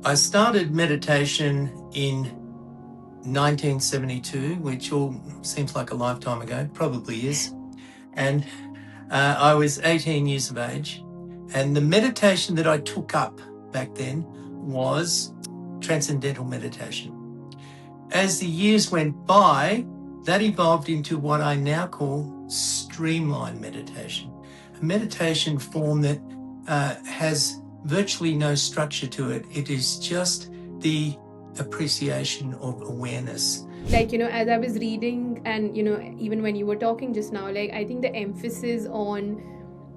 I started meditation in 1972, which all seems like a lifetime ago, probably is. And I was 18 years of age. And the meditation that I took up back then was Transcendental Meditation. As the years went by, that evolved into what I now call Streamlined Meditation, a meditation form that has virtually no structure to it. It is just the appreciation of awareness. Like, as I was reading and, even when you were talking just now, like, I think the emphasis on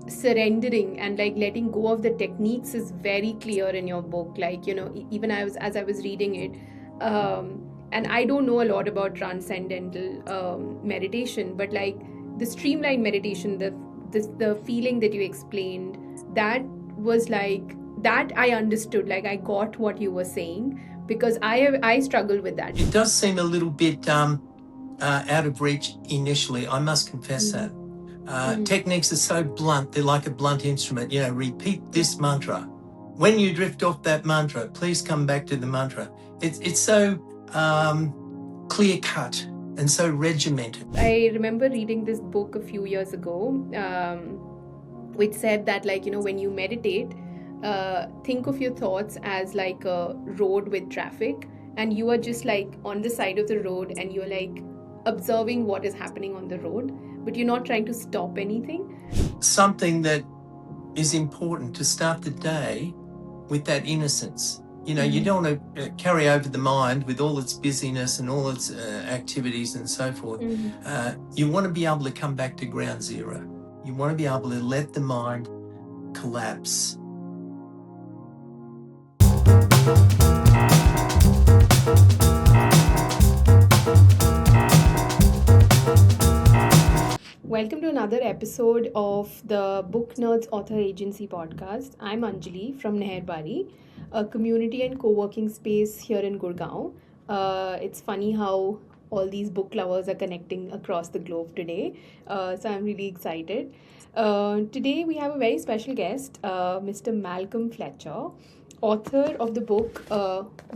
surrendering and like letting go of the techniques is very clear in your book. Like, even as I was reading it, and I don't know a lot about transcendental meditation, but like the streamlined meditation, the feeling that you explained, that was like that I understood. Like, I got what you were saying, because I struggle with that. It does seem a little bit out of reach initially, I must confess that. Techniques are so blunt, they're like a blunt instrument. Repeat this mantra. When you drift off that mantra, please come back to the mantra. It's so clear cut and so regimented. I remember reading this book a few years ago, which said that, like, when you meditate, think of your thoughts as like a road with traffic, and you are just like on the side of the road, and you're like observing what is happening on the road, but you're not trying to stop anything. Something that is important to start the day with that innocence. You don't want to carry over the mind with all its busyness and all its activities and so forth. You want to be able to come back to ground zero. You want to be able to let the mind collapse. Welcome to another episode of the Booknerds Author Agency podcast. I'm Anjali from Neher Baari, a community and co-working space here in Gurgaon. It's funny how all these book lovers are connecting across the globe today. So I'm really excited. Today we have a very special guest, Mr. Malcolm Fletcher, author of the book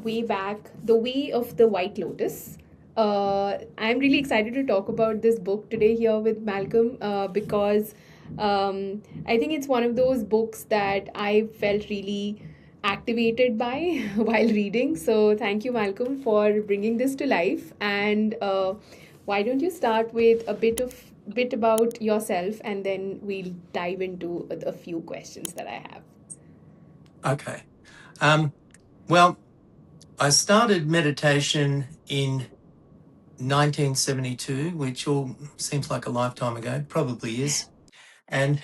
Way Back, The Way of the White Lotus. I'm really excited to talk about this book today here with Malcolm, because I think it's one of those books that I felt really activated by while reading. So thank you, Malcolm, for bringing this to life. And why don't you start with a bit about yourself, and then we'll dive into a few questions that I have. Okay. Well, I started meditation in 1972, which all seems like a lifetime ago, probably is. And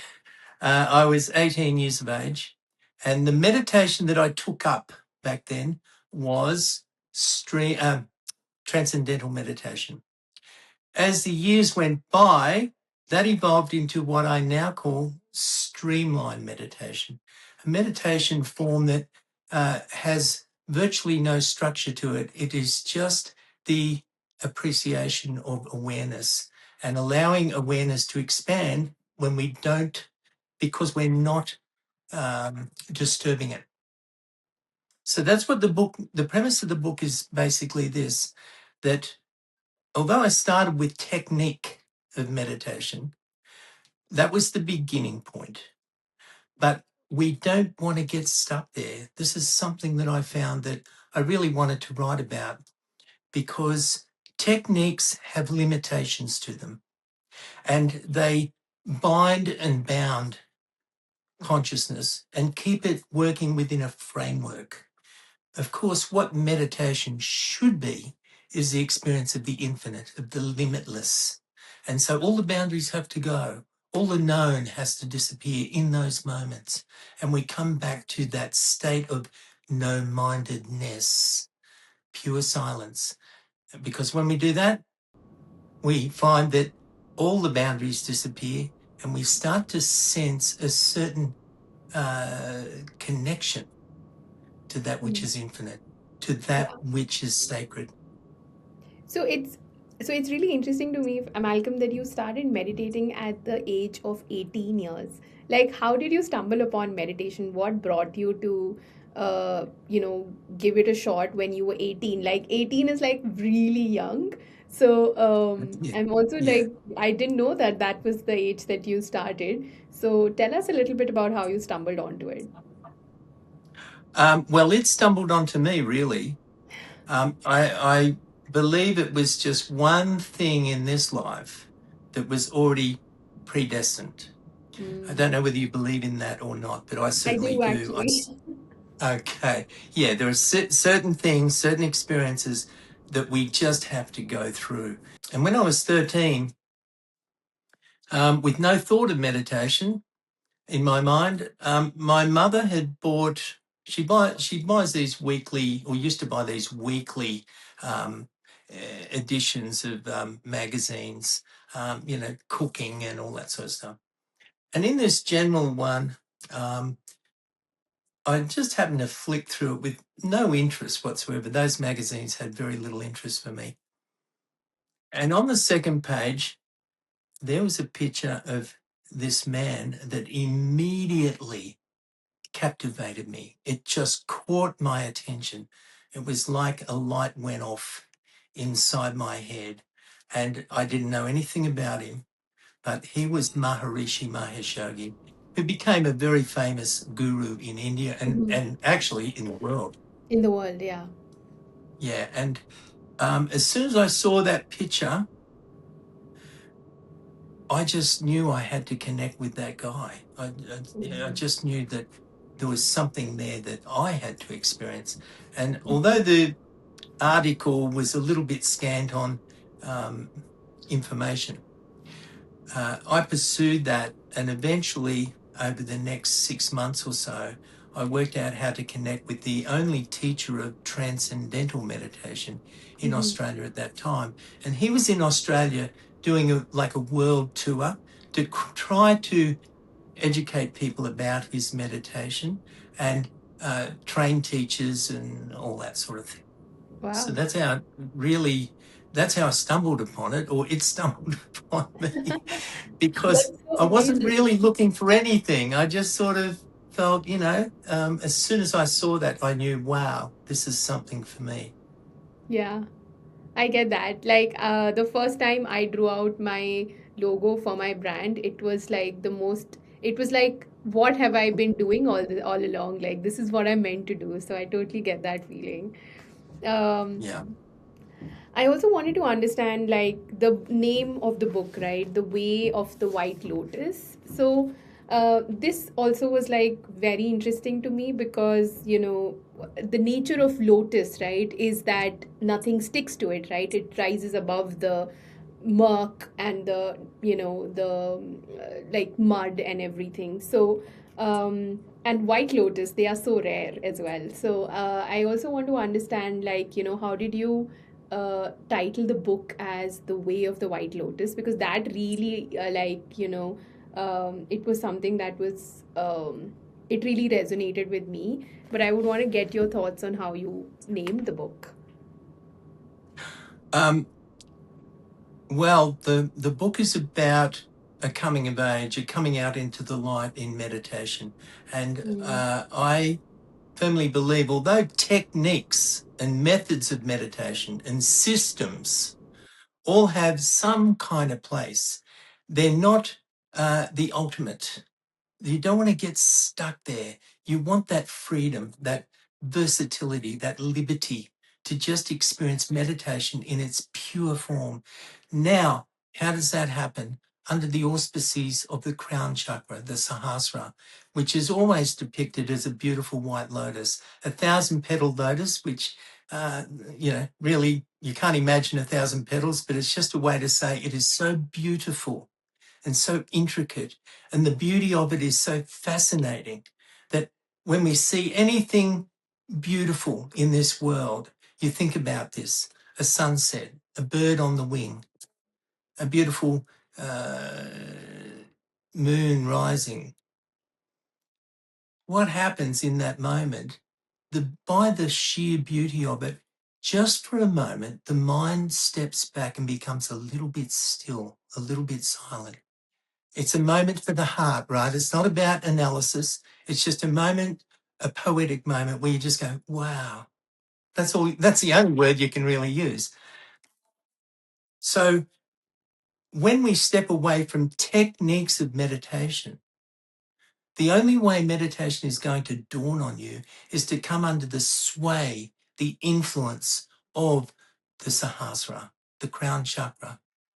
I was 18 years of age. And the meditation that I took up back then was Transcendental Meditation. As the years went by, that evolved into what I now call Streamlined Meditation, a meditation form that has virtually no structure to it. It is just the appreciation of awareness and allowing awareness to expand when we don't, because we're not disturbing it. So that's what the premise of the book is basically this, that although I started with technique of meditation, that was the beginning point. But we don't want to get stuck there. This is something that I found that I really wanted to write about, because techniques have limitations to them, and they bind and bound consciousness and keep it working within a framework. Of course, what meditation should be is the experience of the infinite, of the limitless. And so all the boundaries have to go. All the known has to disappear in those moments. And we come back to that state of no-mindedness, pure silence. Because when we do that, we find that all the boundaries disappear, and we start to sense a certain connection to that which is infinite, to that which is sacred. So it's really interesting to me, Malcolm, that you started meditating at the age of 18 years. Like, how did you stumble upon meditation? What brought you to give it a shot when you were 18. Like 18 is like really young. So Yeah. I'm also Yeah. like, I didn't know that that was the age that you started. So tell us a little bit about how you stumbled onto it. Well, it stumbled onto me, really. I believe it was just one thing in this life that was already predestined. I don't Mm. know whether you believe in that or not, but I I certainly do do. actually. Okay. Yeah, there are certain things, certain experiences that we just have to go through. And when I was 13, with no thought of meditation in my mind, my mother had bought, she buys these weekly, or used to buy these weekly um, editions of magazines, cooking and all that sort of stuff. And in this general one, um, I just happened to flick through it with no interest whatsoever. Those magazines had very little interest for me. And on the second page, there was a picture of this man that immediately captivated me. It just caught my attention. It was like a light went off inside my head. And I didn't know anything about him, but he was Maharishi Mahesh Yogi, who became a very famous guru in India Mhm. and actually in the world. In the world, yeah. Yeah. And as soon as I saw that picture, I just knew I had to connect with that guy. I Mm. just knew that there was something there that I had to experience. And although Mhm. the article was a little bit scant on um, information, I pursued that, and eventually, over the next 6 months or so, I worked out how to connect with the only teacher of Transcendental Meditation in Mhm. Australia at that time. And he was in Australia doing like a world tour to try to educate people about his meditation and train teachers and all that sort of thing. So Wow. that's how I stumbled upon it, or it stumbled upon me, because That's so I wasn't amazing. really looking for anything. I just sort of felt, as soon as I saw that, I knew, wow, this is something for me. Yeah. I get that. Like the first time I drew out my logo for my brand, it was like the most. It was like, what have I been doing all along? Like this is what I'm meant to do. So I totally get that feeling. Um, Yeah. I also wanted to understand like the name of the book, right? The Way of the White Lotus. So this also was like very interesting to me because the nature of lotus, right, is that nothing sticks to it, right? It rises above the murk and the like mud and everything. So and white lotus, they are so rare as well. So I also want to understand, like, how did you title the book as The Way of the White Lotus? Because that really it was something that was it really resonated with me. But I would want to get your thoughts on how you named the book. Um, well, the book is about a coming of age, a coming out into the light in meditation, and Mm. I firmly believe, although techniques and methods of meditation and systems all have some kind of place, they're not the ultimate. You don't want to get stuck there. You want that freedom, that versatility, that liberty to just experience meditation in its pure form. Now, how does that happen? Under the auspices of the crown chakra, the Sahasra, which is always depicted as a beautiful white lotus, a thousand petal lotus, which, really you can't imagine a thousand petals, but it's just a way to say it is so beautiful and so intricate. And the beauty of it is so fascinating that when we see anything beautiful in this world, you think about this: a sunset, a bird on the wing, a beautiful uh, moon rising. What happens in that moment? By the sheer beauty of it, just for a moment, the mind steps back and becomes a little bit still, a little bit silent. It's a moment for the heart, right? It's not about analysis. It's just a moment a poetic moment where you just go, wow. That's all. That's the only word you can really use. So when we step away from techniques of meditation, the only way meditation is going to dawn on you is to come under the sway, the influence of the Sahasra, the crown chakra,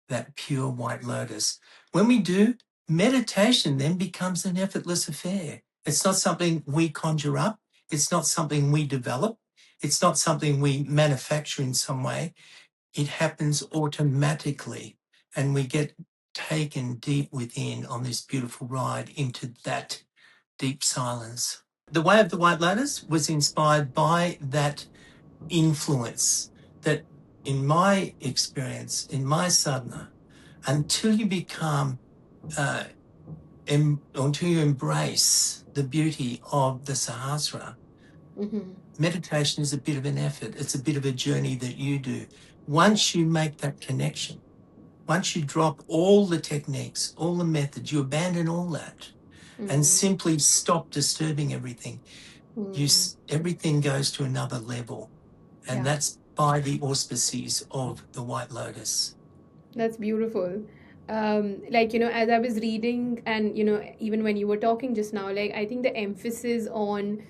that pure white lotus. When we do, meditation then becomes an effortless affair. It's not something we conjure up. It's not something we develop. It's not something we manufacture in some way. It happens automatically, and we get taken deep within on this beautiful ride into that deep silence. The Way of the White Lotus was inspired by that influence that, in my experience, in my sadhana, until you become, until you embrace the beauty of the Sahasra, meditation is a bit of an effort. It's a bit of a journey that you do. Once you make that connection, once you drop all the techniques, all the methods, you abandon all that and simply stop disturbing everything, everything goes to another level. And that's by the auspices of the White Lotus. That's beautiful. Like, as I was reading, and, even when you were talking just now, like, I think the emphasis on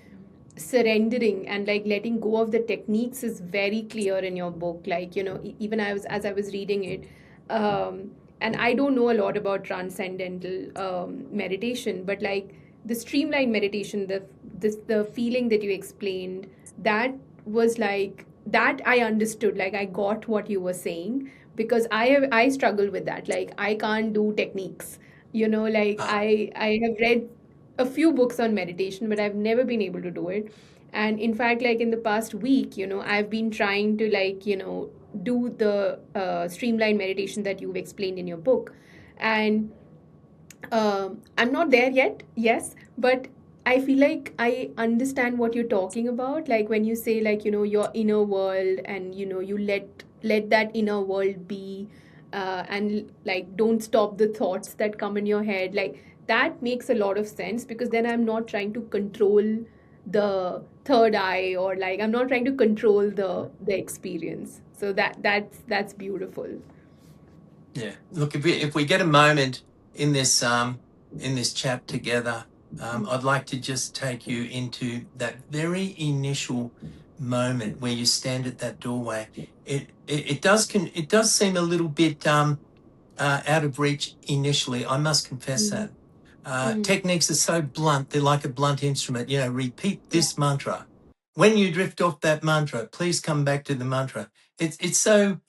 surrendering and like letting go of the techniques is very clear in your book. Like, even as I was reading it, and I don't know a lot about transcendental meditation, but like the streamlined meditation, the feeling that you explained, that was like that I understood. Like, I got what you were saying, because I struggle with that. Like, I can't do techniques. Like, I have read a few books on meditation, but I've never been able to do it. And in fact, like in the past week, I've been trying to, like, do the streamlined meditation that you've explained in your book. And I'm not there yet, yes, but I feel like I understand what you're talking about. Like when you say, like, your inner world, and you let that inner world be, and like don't stop the thoughts that come in your head. Like that makes a lot of sense, because then I'm not trying to control the third eye, or like I'm not trying to control the experience. So that's beautiful. Yeah. Look, if we get a moment in this chat together, I'd like to just take you into that very initial moment where you stand at that doorway. It does seem a little bit out of reach initially. I must confess Mm. that. Mm. Techniques are so blunt; they're like a blunt instrument. Repeat Yeah. this mantra. When you drift off that mantra, please come back to the mantra. It's so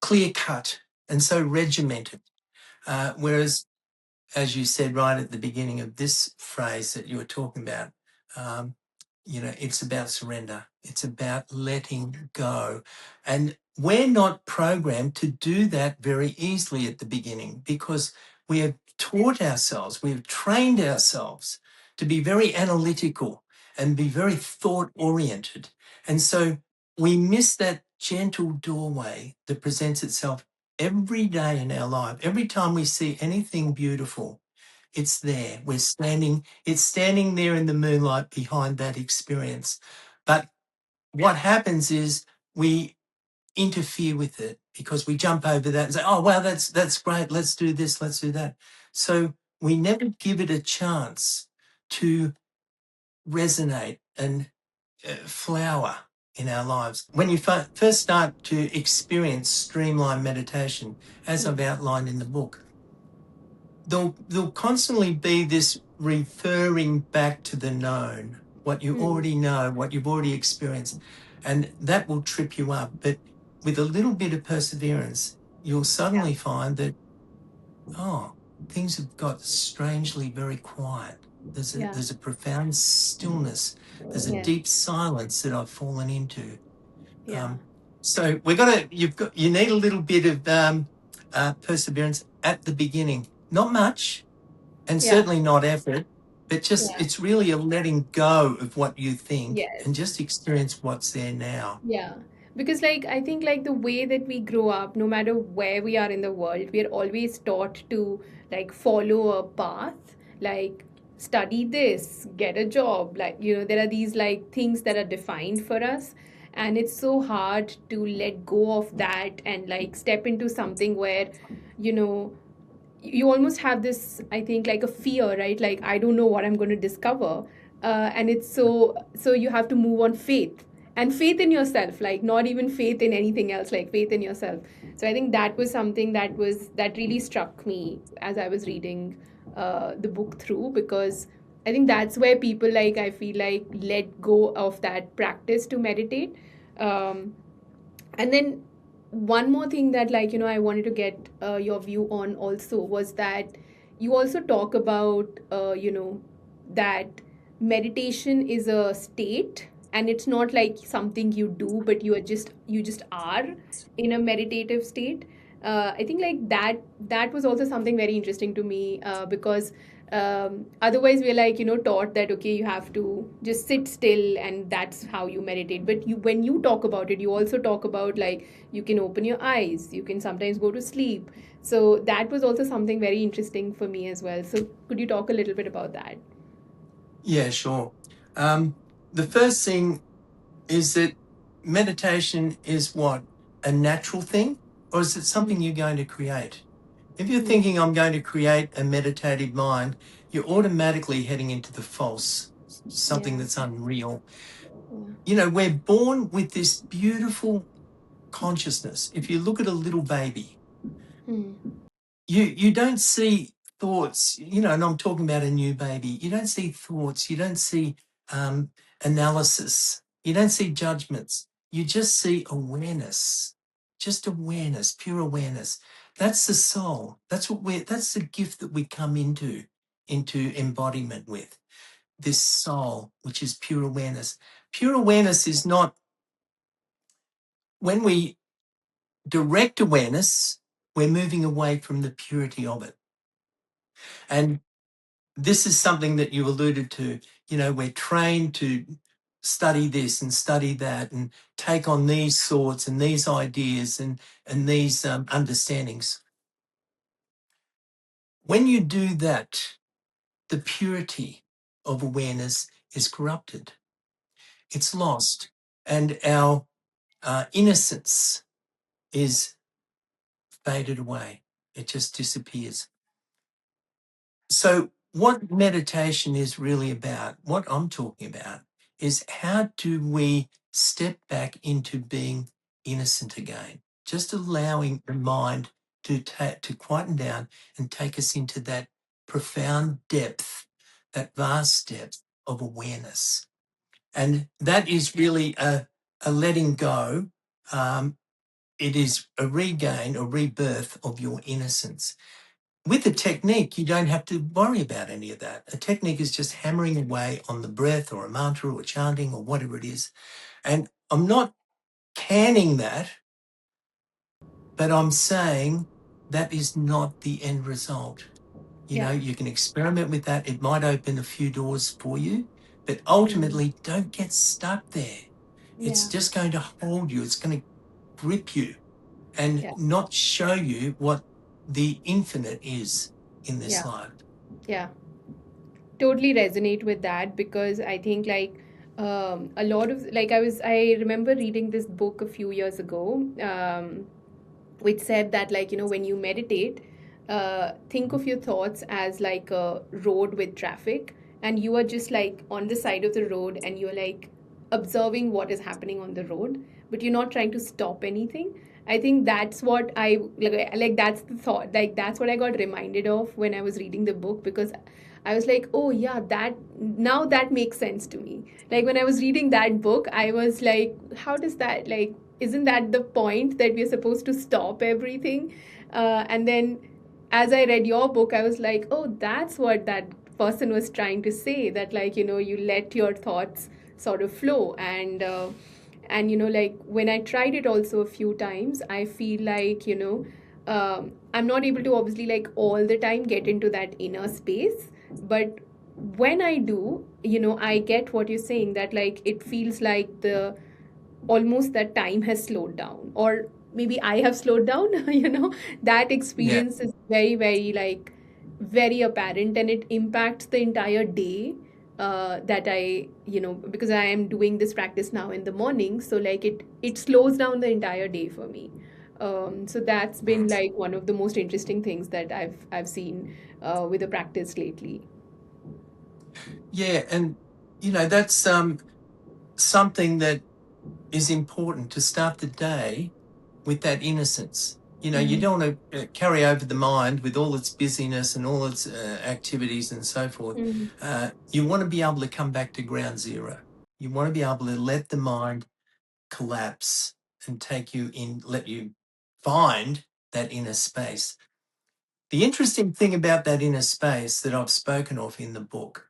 clear cut and so regimented. Whereas, as you said right at the beginning of this phrase that you were talking about, um, it's about surrender. It's about letting go. And we're not programmed to do that very easily at the beginning, because we have taught ourselves, we have trained ourselves to be very analytical and be very thought oriented. And so we miss that gentle doorway that presents itself every day in our life. Every time we see anything beautiful, it's there. It's standing there in the moonlight behind that experience. But what happens is we interfere with it, because we jump over that and say, oh, wow, that's great. Let's do this. Let's do that. So we never give it a chance to resonate and flower in our lives. When you first start to experience streamlined meditation, as I've outlined in the book, there'll constantly be this referring back to the known, what you Mm. already know, what you've already experienced, and that will trip you up. But with a little bit of perseverance, you'll Yeah. suddenly find that, oh, things have got strangely very quiet. Yeah. There's a profound stillness. There's a Yes. deep silence that I've fallen into. Yeah. Um, so you need a little bit of perseverance at the beginning. Not much, and Yeah. certainly not effort, but just Yeah. it's really a letting go of what you think Yes. and just experience what's there now. Yeah. Because, like, I think, like, the way that we grow up, no matter where we are in the world, we are always taught to, like, follow a path. Like, study this, get a job. Like, there are these like things that are defined for us. And it's so hard to let go of that and like step into something where, you know, you almost have this, I think, like a fear, right? Like, I don't know what I'm going to discover. And it's so you have to move on faith, and faith in yourself, like not even faith in anything else, like faith in yourself. So I think that was something that really struck me as I was reading the book through, because I think that's where people, like, I feel like, let go of that practice to meditate. um, and then one more thing that, like, I wanted to get your view on also was that you also talk about that meditation is a state, and it's not like something you do, but you just are in a meditative state. I think like that was also something very interesting to me, because otherwise we're like, taught that okay, you have to just sit still and that's how you meditate. But when you talk about it, you also talk about like you can open your eyes, you can sometimes go to sleep. So that was also something very interesting for me as well. So could you talk a little bit about that? Yeah, sure. The first thing is that meditation is what? A natural thing? Or is it Mm. something you're going to create? If you're Yeah. thinking, I'm going to create a meditative mind, you're automatically heading into the false, something Yeah. that's unreal. Yeah. We're born with this beautiful consciousness. If you look at a little baby, Hmm. you don't see thoughts, and I'm talking about a new baby. You don't see thoughts, you don't see um, analysis, you don't see judgments. You just see awareness, just awareness, pure awareness. That's the soul. That's the gift that we come into embodiment with, this soul, which is pure awareness. Pure awareness is not, when we direct awareness, we're moving away from the purity of it. And this is something that you alluded to. We're trained to study this and study that and take on these thoughts and these ideas and these understandings. When you do that, the purity of awareness is corrupted. It's lost. And our innocence is faded away. It just disappears. So, what meditation is really about, what I'm talking about, is how do we step back into being innocent again? Just allowing the mind to quieten down and take us into that profound depth, that vast depth of awareness. And that is really a letting go. It is a regain, a rebirth of your innocence. With a technique, you don't have to worry about any of that. A technique is just hammering away on the breath or a mantra or chanting or whatever it is. And I'm not canning that, but I'm saying that is not the end result. Yeah. You can experiment with that. It might open a few doors for you, but Mm. ultimately don't get stuck there. It's Yeah. just going to hold you. It's going to grip you and Yeah. not show you what the infinite is in this Yeah. life. Yeah. Totally resonate with that, because I think like a lot of, like, I remember reading this book a few years ago, which said that, like, when you meditate, think of your thoughts as like a road with traffic, and you are just like on the side of the road, and you're like observing what is happening on the road, but you're not trying to stop anything. I think that's what I like that's the thought, like that's what I got reminded of when I was reading the book, because I was like, oh yeah, that now that makes sense to me. Like when I was reading that book, I was like, how does that, like, isn't that the point that we're supposed to stop everything? And then as I read your book, I was like, oh, that's what that person was trying to say. That, like, you let your thoughts sort of flow. And like when I tried it also a few times, I feel like, I'm not able to obviously like all the time get into that inner space, but when I do, I get what you're saying, that like it feels like the almost that time has slowed down, or maybe I have slowed down. That Yeah. experience is very, very like very apparent, and it impacts the entire day that I, because I am doing this practice now in the morning, so like it slows down the entire day for me. So that's been Mm. like one of the most interesting things that I've seen with the practice lately. Yeah, and that's something that is important, to start the day with that innocence. You Mm-hmm. don't want to carry over the mind with all its busyness and all its activities and so forth. Mm-hmm. You want to be able to come back to ground zero. You want to be able to let the mind collapse and take you in, let you find that inner space. The interesting thing about that inner space that I've spoken of in the book,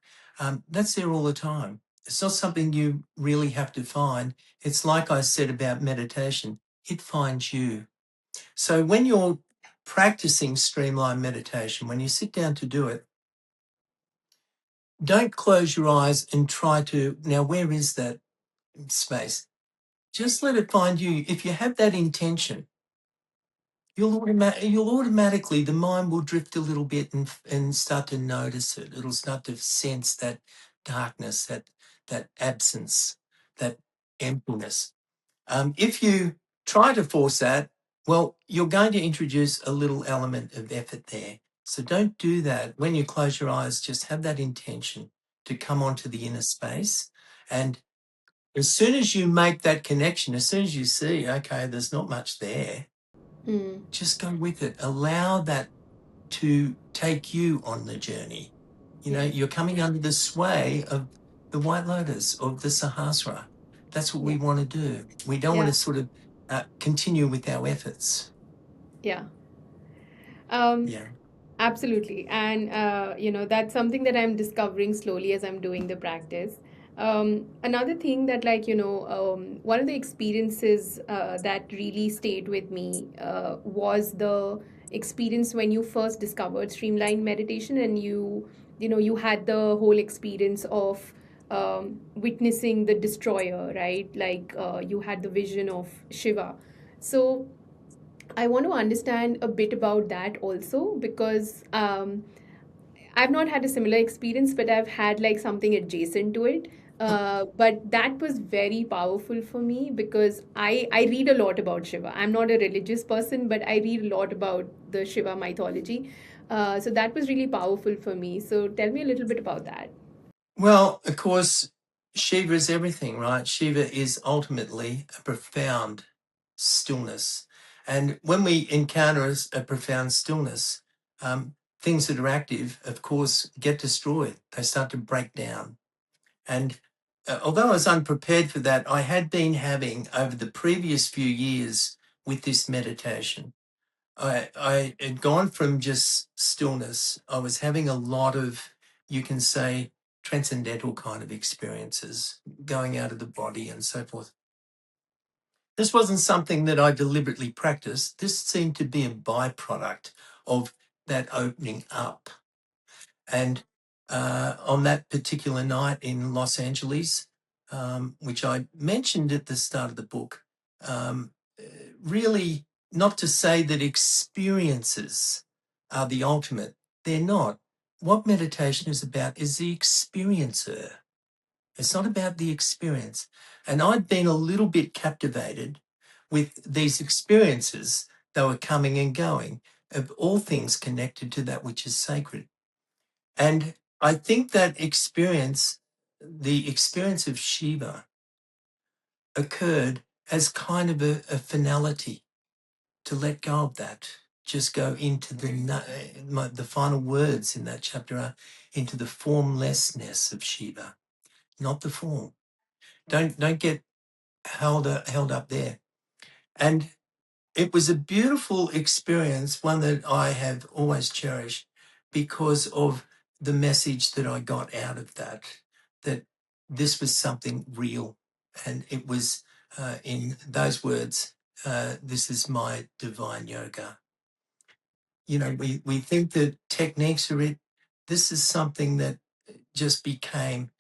that's there all the time. It's not something you really have to find. It's like I said about meditation, it finds you. So when you're practicing streamlined meditation, when you sit down to do it, don't close your eyes and try to, now, where is that space? Just let it find you. If you have that intention, you'll automatically, the mind will drift a little bit and start to notice it. It'll start to sense that darkness, that absence, that emptiness. If you try to force that, well, you're going to introduce a little element of effort there. So don't do that. When you close your eyes, just have that intention to come onto the inner space. And as soon as you make that connection, as soon as you see, okay, there's not much there, Mm. just go with it. Allow that to take you on the journey. Yes. You're coming under the sway of the White Lotus, of the Sahasra. That's what Yeah. we want to do. We don't want Yeah. to sort of continue with our efforts. Yeah. Um, Yeah. Absolutely. And, that's something that I'm discovering slowly as I'm doing the practice. Another thing that, like, one of the experiences that really stayed with me was the experience when you first discovered streamlined meditation, and you had the whole experience of witnessing the destroyer, right? Like, you had the vision of Shiva. So, I want to understand a bit about that also, because I've not had a similar experience, but I've had like something adjacent to it. But that was very powerful for me because I read a lot about Shiva. I'm not a religious person, but I read a lot about the Shiva mythology. So that was really powerful for me. So tell me a little bit about that. Well, of course, Shiva is everything, right? Shiva is ultimately a profound stillness. And when we encounter a profound stillness, things that are active, of course, get destroyed. They start to break down. And although I was unprepared for that, I had been having, over the previous few years with this meditation, I had gone from just stillness. I was having a lot of, you can say, transcendental kind of experiences, going out of the body and so forth. This wasn't something that I deliberately practiced. This seemed to be a byproduct of that opening up. And on that particular night in Los Angeles, which I mentioned at the start of the book, um, really not to say that experiences are the ultimate. They're not. What meditation is about is the experiencer. It's not about the experience. And I'd been a little bit captivated with these experiences. They were coming and going of all things connected to that which is sacred. And I think that experience, the experience of Shiva, occurred as kind of a finality, to let go of that. Just go into the final words in that chapter are into the formlessness of Shiva, not the form. Don't get held up there. And it was a beautiful experience, one that I have always cherished because of the message that I got out of that this was something real. And it was, in those words, this is my divine yoga. We think that techniques are it. This is something that just became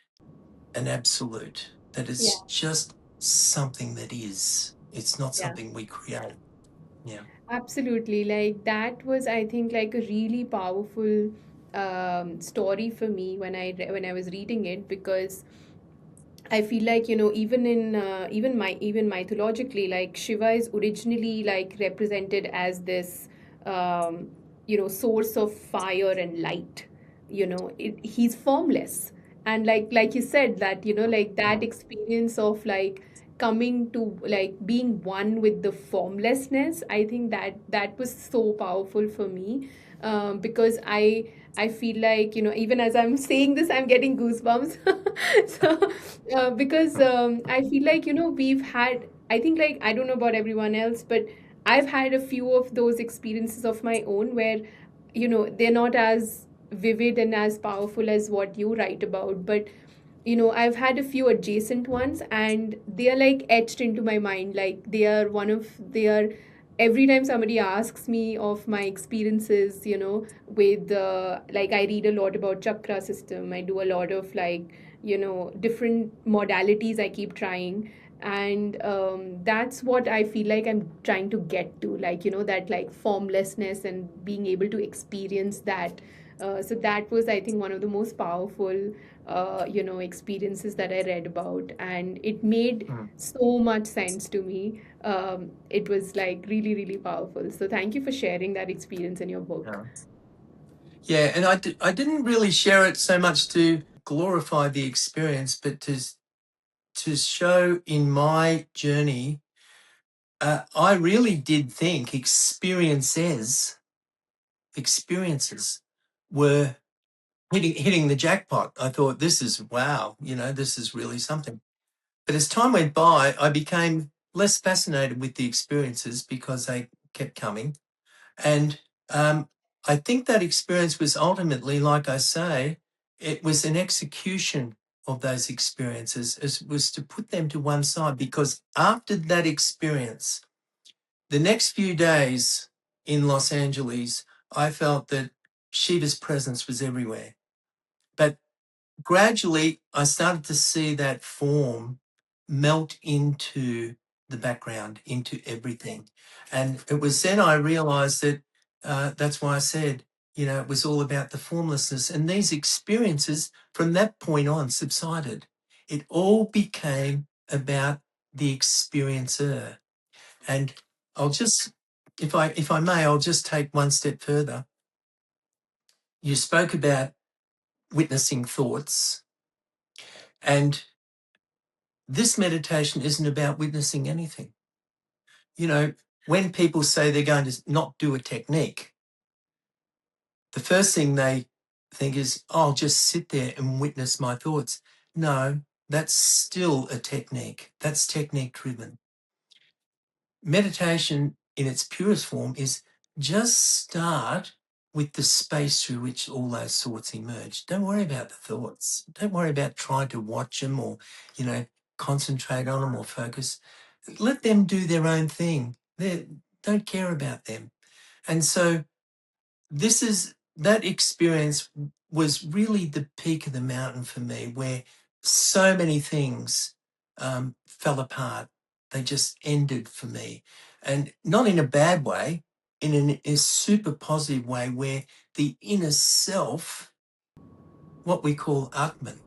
an absolute, that Yeah. it's just something that is. It's not Yeah. something we create. Yeah. Absolutely. Like that was, I think, like a really powerful. story for me when when I was reading it, because I feel like, even in even mythologically, like Shiva is originally like represented as this um, source of fire and light. He's formless, and like you said, that like that experience of like coming to like being one with the formlessness. I think that was so powerful for me, because I feel like, even as I'm saying this, I'm getting goosebumps. So, because I feel like, we've had, I think, like, I don't know about everyone else, but I've had a few of those experiences of my own where, they're not as vivid and as powerful as what you write about, but I've had a few adjacent ones, and they are like etched into my mind. Like, they are every time somebody asks me of my experiences, with like, I read a lot about chakra system, I do a lot of like, different modalities I keep trying. And that's what I feel like I'm trying to get to, like, that like formlessness and being able to experience that. So that was, I think, one of the most powerful experiences that I read about, and it made so much sense to me. It was like really, really powerful. So thank you for sharing that experience in your book. Yeah. Yeah, and I didn't really share it so much to glorify the experience, but to show in my journey, I really did think experiences were hitting the jackpot. I thought, this is wow, this is really something. But as time went by, I became less fascinated with the experiences because they kept coming. And I think that experience was ultimately, like I say, it was an execution of those experiences. It was to put them to one side, because after that experience, the next few days in Los Angeles, I felt that Shiva's presence was everywhere. But gradually, I started to see that form melt into the background, into everything. And it was then I realized that that's why I said, it was all about the formlessness. And these experiences from that point on subsided. It all became about the experiencer. And I'll just, if I may, I'll just take one step further. You spoke about witnessing thoughts, and this meditation isn't about witnessing anything. When people say they're going to not do a technique, the first thing they think is, oh, I'll just sit there and witness my thoughts. No, that's still a technique. That's technique driven. Meditation in its purest form is just start with the space through which all those thoughts emerge. Don't worry about the thoughts. Don't worry about trying to watch them or, concentrate on them or focus. Let them do their own thing. They don't care about them. And so that experience was really the peak of the mountain for me, where so many things fell apart. They just ended for me, and not in a bad way, in a super positive way, where the inner self, what we call Atman,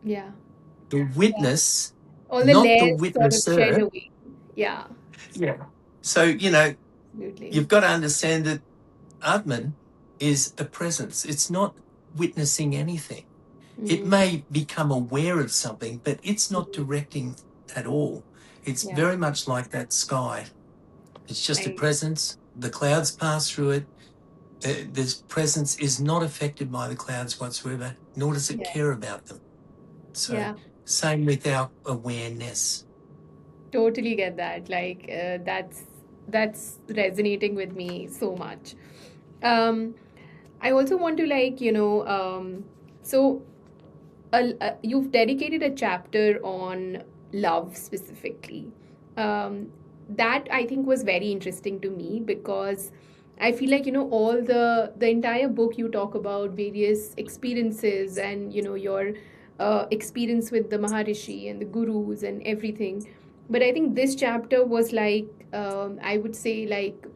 Yeah. the witness, All the not the layers sort of shed witnesser. away. Yeah, Yeah. So, absolutely. you've got to understand that Atman is a presence. It's not witnessing anything. It Mm. may become aware of something, but it's not directing at all. It's Yeah, very much like that sky. It's just a I, presence. The clouds pass through it. This presence is not affected by the clouds whatsoever, nor does it yeah, care about them. So, yeah. same with our awareness. Totally get that. Like, that's resonating with me so much. Um, I also want to, like, so you've dedicated a chapter on love specifically. Um, that I think was very interesting to me, because I feel like, all the entire book you talk about various experiences, and your experience with the Maharishi and the gurus and everything. But I think this chapter was like, I would say, like,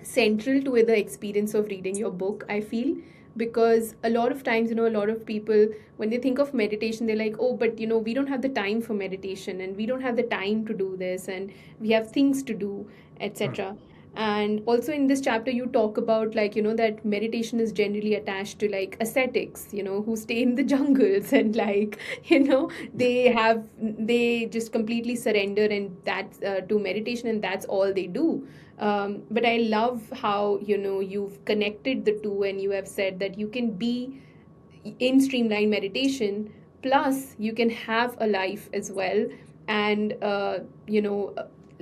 central to the experience of reading your book, I feel, because a lot of times, a lot of people, when they think of meditation, they're like, oh, but we don't have the time for meditation, and we don't have the time to do this, and we have things to do, etc. And also in this chapter you talk about, like, that meditation is generally attached to like ascetics, who stay in the jungles and like, Yeah. they just completely surrender, and that's to meditation, and that's all they do. But I love how you've connected the two, and you have said that you can be in streamlined meditation, plus you can have a life as well, and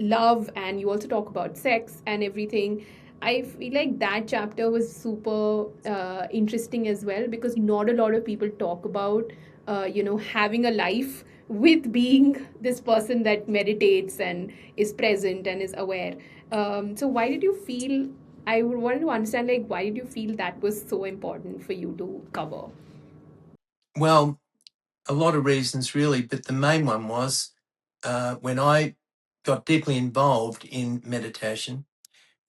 love, and you also talk about sex and everything. I feel like that chapter was super interesting as well, because not a lot of people talk about having a life with being this person that meditates and is present and is aware. So why did you feel, I would want to understand, like, why did you feel that was so important for you to cover? Well, a lot of reasons really, but the main one was when I got deeply involved in meditation,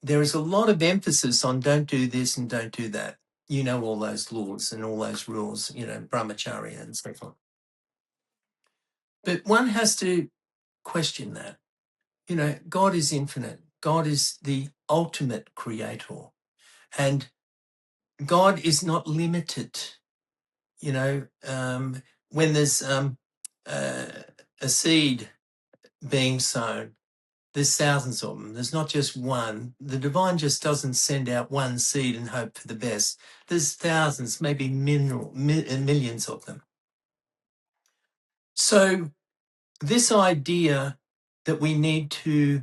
there is a lot of emphasis on don't do this and don't do that. You know, all those laws and all those rules, brahmacharya and so forth. But one has to question that. God is infinite. God is the ultimate creator. And God is not limited. When there's uh, a seed being sown, there's thousands of them. There's not just one. The divine just doesn't send out one seed and hope for the best. There's thousands, maybe millions of them. So this idea that we need to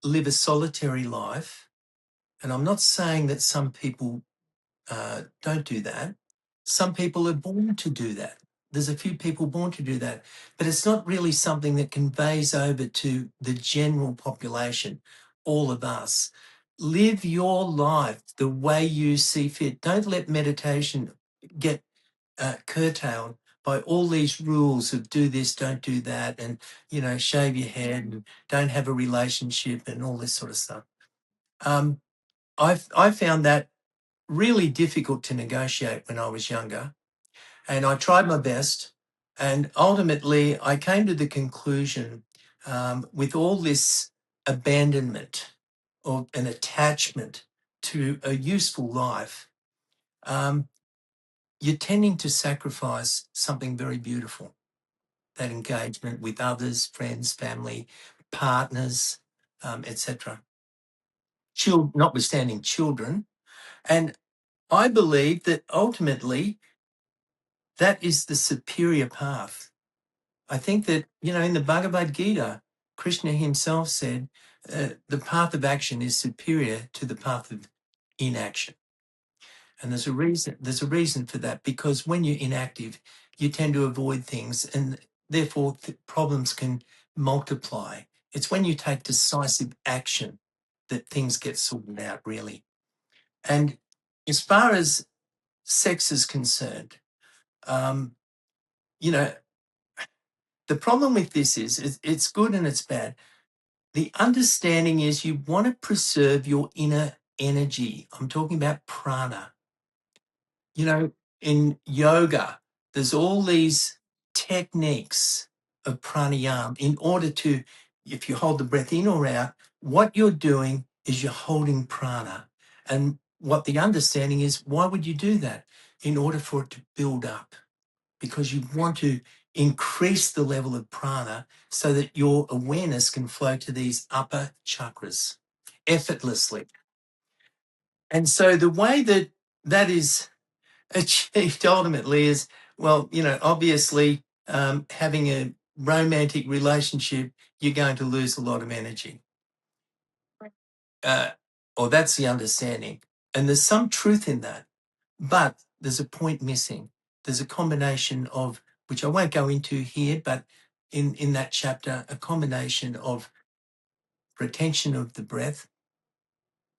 live a solitary life, and I'm not saying that some people don't do that. Some people are born to do that. There's a few people born to do that, but it's not really something that conveys over to the general population, all of us. Live your life the way you see fit. Don't let meditation get curtailed by all these rules of do this, don't do that, and shave your head and don't have a relationship and all this sort of stuff. I found that really difficult to negotiate when I was younger, and I tried my best. And ultimately, I came to the conclusion with all this abandonment or an attachment to a useful life, um, you're tending to sacrifice something very beautiful, that engagement with others, friends, family, partners, etc. Notwithstanding children. And I believe that ultimately that is the superior path. I think that, in the Bhagavad Gita, Krishna himself said the path of action is superior to the path of inaction. And there's a reason. There's a reason for that, because when you're inactive, you tend to avoid things, and therefore problems can multiply. It's when you take decisive action that things get sorted out, really. And as far as sex is concerned, um, you know, the problem with this is it's good and it's bad. The understanding is you want to preserve your inner energy. I'm talking about prana. In yoga, there's all these techniques of pranayama in order to, if you hold the breath in or out, what you're doing is you're holding prana. And what the understanding is, why would you do that? In order for it to build up, because you want to increase the level of prana so that your awareness can flow to these upper chakras effortlessly. And so the way that that is achieved ultimately is, well, obviously, having a romantic relationship, you're going to lose a lot of energy. Uh, or that's the understanding. And there's some truth in that. But there's a point missing. There's a combination of, which I won't go into here, but in that chapter, a combination of retention of the breath,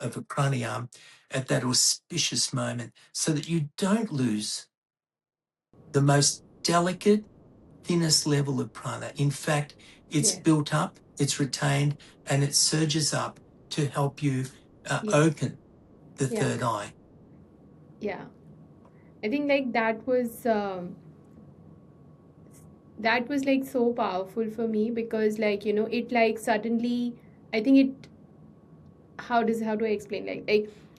of a pranayama at that auspicious moment, so that you don't lose the most delicate, thinnest level of prana. In fact, it's Yes. built up, it's retained, and it surges up to help you Yeah. open the Yeah. third eye. Yeah. I think like that was like so powerful for me because like it like suddenly I think it how do I explain like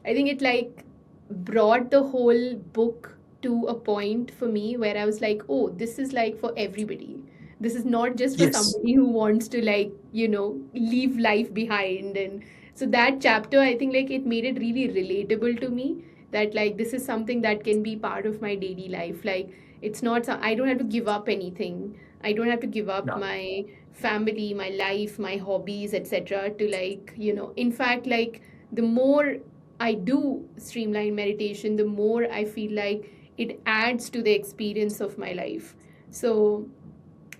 I think it like brought the whole book to a point for me where I was like, oh, this is like for everybody. This is not just for Yes. somebody who wants to like leave life behind. And so that chapter, I think like it made it really relatable to me, that like this is something that can be part of my daily life. Like it's not I don't have to give up anything. I don't have to give up No. my family, my life, my hobbies, etc. to like, in fact, like the more I do streamline meditation, the more I feel like it adds to the experience of my life. So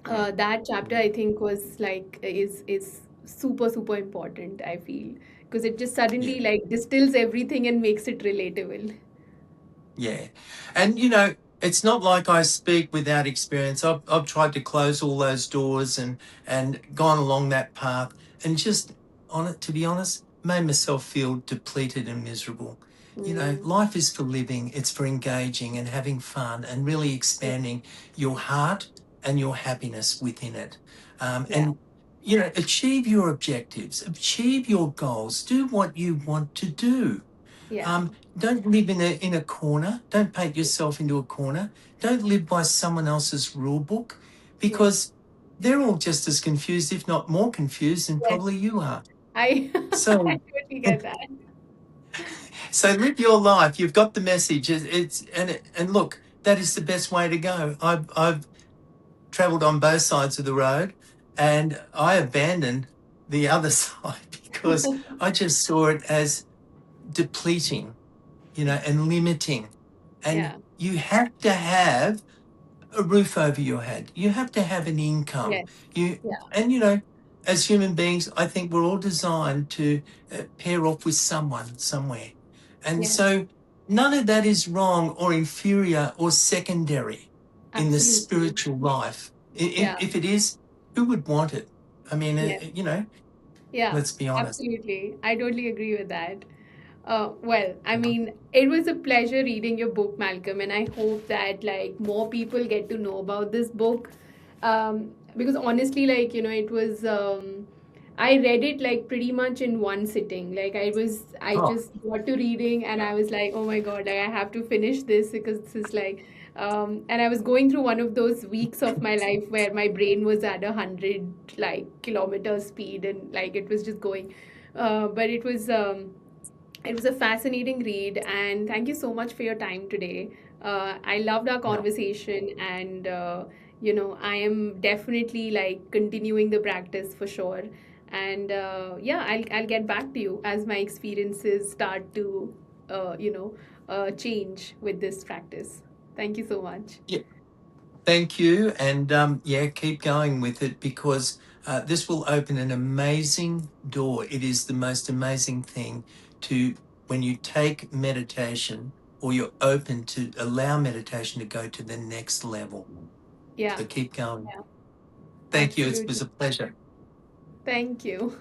Mm. that chapter I think was like is super super important. I feel because it just Yeah. suddenly like distills everything and makes it relatable. Yeah. And, it's not like I speak without experience. I've tried to close all those doors and gone along that path and just, to be honest, made myself feel depleted and miserable. Mm, Life is for living, it's for engaging and having fun and really yeah, expanding your heart and your happiness within it. yeah, And, achieve your objectives, achieve your goals, do what you want to do. yeah, Don't live in a corner. Don't paint yourself into a corner. Don't live by someone else's rule book, yeah. because they're all just as confused, if not more confused, than Yes, probably you are. I I So, totally get that. so live your life. You've got the message. And look, that is the best way to go. I've travelled on both sides of the road, and I abandoned the other side because I just saw it as depleting, and limiting. And Yeah, you have to have a roof over your head. You have to have an income. yes, You yeah, and as human beings, I think we're all designed to pair off with someone somewhere, and yes, so none of that is wrong or inferior or secondary in the absolutely. spiritual life. Yeah, If it is, who would want it? I mean, yes. Yeah, let's be honest. absolutely. I totally agree with that. Well, I mean, it was a pleasure reading your book, Malcolm, and I hope that like more people get to know about this book. Because honestly, like it was. I read it like pretty much in one sitting. I Oh, just got to reading and I was like, oh my God, like, I have to finish this because this is like, and I was going through one of those weeks of my life where my brain was at 100 like kilometer speed and like it was just going. But it was a fascinating read, and thank you so much for your time today. I loved our no. conversation, and I am definitely like continuing the practice for sure. And yeah, I'll get back to you as my experiences start to change with this practice. Thank you so much. Yeah. Thank you. And yeah, keep going with it, because this will open an amazing door. It is the most amazing thing to, when you take meditation, or you're open to allow meditation to go to the next level. Yeah, So keep going. yeah, Thank you. It was absolutely. a pleasure. Thank you.